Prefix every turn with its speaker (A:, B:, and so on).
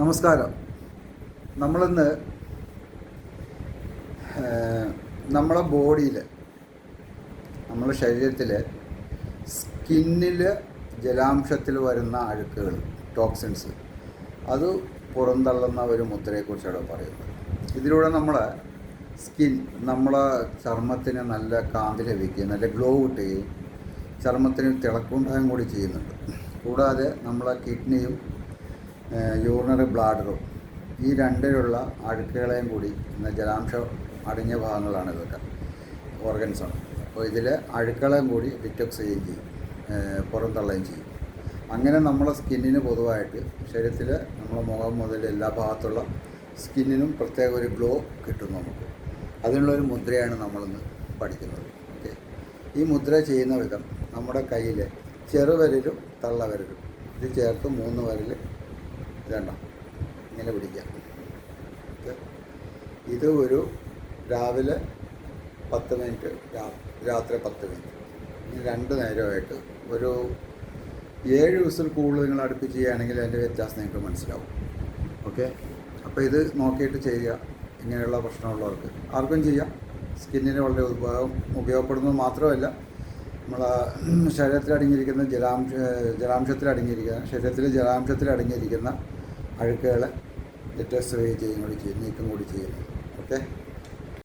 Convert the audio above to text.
A: നമസ്കാരം. നമ്മളിന്ന് നമ്മളെ ബോഡിയിൽ, നമ്മുടെ ശരീരത്തിൽ, സ്കിന്നിൽ ജലാംശത്തിൽ വരുന്ന അഴുക്കുകൾ, ടോക്സിൻസ്, അത് പുറന്തള്ളുന്ന ഒരു മുദ്രയെക്കുറിച്ചാണ് പറയുന്നത്. ഇതിലൂടെ നമ്മളെ സ്കിൻ, നമ്മളെ ചർമ്മത്തിന് നല്ല കാന്തി ലഭിക്കുകയും നല്ല ഗ്ലോ കിട്ടുകയും ചർമ്മത്തിന് തിളക്കമുണ്ടാകുകയും കൂടി ചെയ്യുന്നുണ്ട്. കൂടാതെ നമ്മളെ കിഡ്നിയും യൂറിനറി ബ്ലാഡറും ഈ രണ്ടിലുള്ള അഴുക്കുകളെയും കൂടി ജലാംശം അടങ്ങിയ ഭാഗങ്ങളാണ് ഇതൊക്കെ, ഓർഗൻസാണ്. അപ്പോൾ ഇതിൽ അഴുക്കുകളെയും കൂടി ഡിറ്റോക്സ് ചെയ്യുകയും ചെയ്യും, പുറന്തള്ളുകയും ചെയ്യും. അങ്ങനെ നമ്മളെ സ്കിന്നിന് പൊതുവായിട്ട് ശരീരത്തിൽ നമ്മളെ മുഖം മുതൽ എല്ലാ ഭാഗത്തുള്ള സ്കിന്നിനും പ്രത്യേക ഒരു ഗ്ലോ കിട്ടും നമുക്ക്. അതിനുള്ളൊരു മുദ്രയാണ് നമ്മളിന്ന് പഠിക്കുന്നത്. ഓക്കെ, ഈ മുദ്ര ചെയ്യുന്ന വിധം നമ്മുടെ കയ്യിൽ ചെറുവിരലും തള്ളവിരലും ഇത് ചേർത്ത് 3 വിരൽ ഇതണ്ട ഇങ്ങനെ പിടിക്കാം. ഇത് ഒരു രാവിലെ 10 മിനിറ്റ്, രാത്രി 10 മിനിറ്റ്, ഇനി 2 നേരമായിട്ട് ഒരു 7 ദിവസം കൂടുതൽ നിങ്ങൾ അടുപ്പിച്ച് ചെയ്യുകയാണെങ്കിൽ അതിൻ്റെ വ്യത്യാസം നിങ്ങൾക്ക് മനസ്സിലാവും. ഓക്കെ, അപ്പോൾ ഇത് നോക്കിയിട്ട് ചെയ്യുക. ഇങ്ങനെയുള്ള പ്രശ്നമുള്ളവർക്ക് ആർക്കും ചെയ്യാം. സ്കിന്നിന് വളരെ ഉപയോഗപ്പെടുന്നത് മാത്രമല്ല, നമ്മളെ ശരീരത്തിൽ അടങ്ങിയിരിക്കുന്ന ജലാംശത്തിൽ അടങ്ങിയിരിക്കുന്ന അഴുക്കുകളെ ഡിറ്റോക്സിഫൈ ചെയ്യുകയും കൂടി ചെയ്യും, നീക്കം കൂടി ചെയ്യുന്നത്. ഓക്കെ.